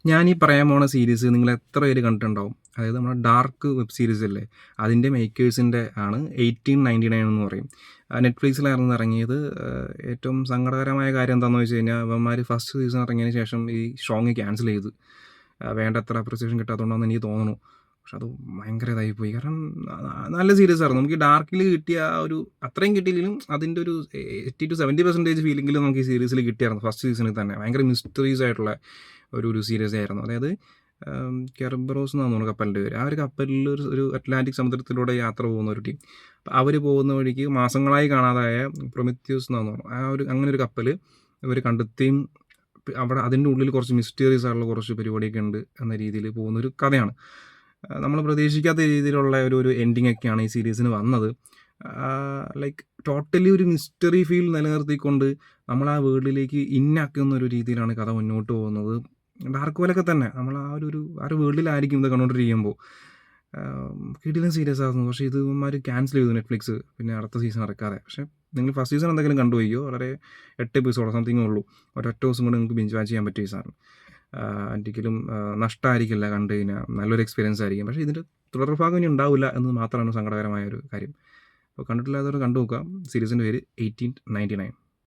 ഞാനീ പറയാൻ പോണ സീരീസ് നിങ്ങൾ എത്ര പേര് കണ്ടിട്ടുണ്ടാവും? അതായത് നമ്മുടെ ഡാർക്ക് വെബ് സീരീസ് അല്ലേ, അതിൻ്റെ മേക്കേഴ്സിൻ്റെ ആണ് 1899 എന്ന് പറയും. നെറ്റ്ഫ്ലിക്സിലായിരുന്നു ഇറങ്ങിയത്. ഏറ്റവും സങ്കടകരമായ കാര്യം എന്താണെന്ന് വെച്ച് കഴിഞ്ഞാൽ, അവന്മാർ ഫസ്റ്റ് സീസൺ ഇറങ്ങിയതിന് ശേഷം ഈ ഷോങ് ക്യാൻസൽ ചെയ്ത്. വേണ്ടത്ര അപ്രിസിയേഷൻ കിട്ടാത്തതുകൊണ്ടാണെന്ന് എനിക്ക് തോന്നുന്നു. പക്ഷെ അത് ഭയങ്കര ഇതായിപ്പോയി. കാരണം നല്ല സീരീസ് ആയിരുന്നു. നമുക്ക് ഈ ഡാർക്കിൽ കിട്ടിയ ആ ഒരു അത്രയും കിട്ടിയില്ലെങ്കിലും അതിൻ്റെ ഒരു 80-70% ഫീലിംഗിലും നമുക്ക് ഈ സീരീസിൽ കിട്ടിയായിരുന്നു ഫസ്റ്റ് സീസണിൽ തന്നെ. ഭയങ്കര മിസ്റ്ററീസ് ആയിട്ടുള്ള ഒരു സീരീസ് ആയിരുന്നു. അതായത് കെർബറോസ് എന്നാണ് തോന്നുന്നു കപ്പലിൻ്റെ പേര്. ആ ഒരു കപ്പലിൽ ഒരു അറ്റ്ലാന്റിക് സമുദ്രത്തിലൂടെ യാത്ര പോകുന്ന ഒരു ടീം. അപ്പോൾ അവർ പോകുന്ന വഴിക്ക് മാസങ്ങളായി കാണാതായ പ്രൊമിത്യൂസ് എന്നാണ് തോന്നുന്നു, അങ്ങനെ ഒരു കപ്പൽ ഇവർ കണ്ടെത്തിയും അവിടെ അതിൻ്റെ ഉള്ളിൽ കുറച്ച് മിസ്റ്റീരിയസ് ആയിട്ടുള്ള കുറച്ച് പരിപാടിയൊക്കെ ഉണ്ട് എന്ന രീതിയിൽ പോകുന്നൊരു കഥയാണ്. നമ്മൾ പ്രതീക്ഷിക്കാത്ത രീതിയിലുള്ള ഒരു എൻഡിങ് ഒക്കെയാണ് ഈ സീരീസിന് വന്നത്. ലൈക്ക് ടോട്ടലി ഒരു മിസ്റ്ററി ഫീൽ നിലനിർത്തിക്കൊണ്ട് നമ്മൾ ആ വേൾഡിലേക്ക് ഇന്നാക്കുന്ന ഒരു രീതിയിലാണ് കഥ മുന്നോട്ട് പോകുന്നത്. ഡാർക്ക് പോലൊക്കെ തന്നെ നമ്മൾ ആ ഒരു വേൾഡിലായിരിക്കും ഇത് കണ്ടുകൊണ്ടിരിക്കുമ്പോൾ. കിടിലൻ സീരീസ് ആയിരുന്നു. പക്ഷേ ഇത് ഇവന്മാർ ക്യാൻസൽ ചെയ്തു നെറ്റ്ഫ്ലിക്സ്, പിന്നെ അടുത്ത സീസൺ ഇറക്കാതെ. പക്ഷേ നിങ്ങൾ ഫസ്റ്റ് സീസൺ എന്തെങ്കിലും കണ്ടുപോയിക്കോ, വളരെ 8 എപ്പിസോഡോ സംതിങ്ങേ ഉള്ളൂ. ഒരൊറ്റ ദിവസം കൊണ്ട് നിങ്ങൾക്ക് ബിഞ്ച് വാച്ച് ചെയ്യാൻ പറ്റിയ ഈ സാധനം. ഒരിക്കലും നഷ്ടമായിരിക്കില്ല കണ്ടു കഴിഞ്ഞാൽ, നല്ലൊരു എക്സ്പീരിയൻസ് ആയിരിക്കും. പക്ഷേ ഇതിൻ്റെ തുടർഭാഗം ഇനി ഉണ്ടാവില്ല എന്നത് മാത്രമാണ് സങ്കടകരമായ ഒരു കാര്യം. അപ്പോൾ കണ്ടിട്ടില്ലാത്തവർ കണ്ടു നോക്കാം. സീരീസിൻ്റെ പേര് 1899.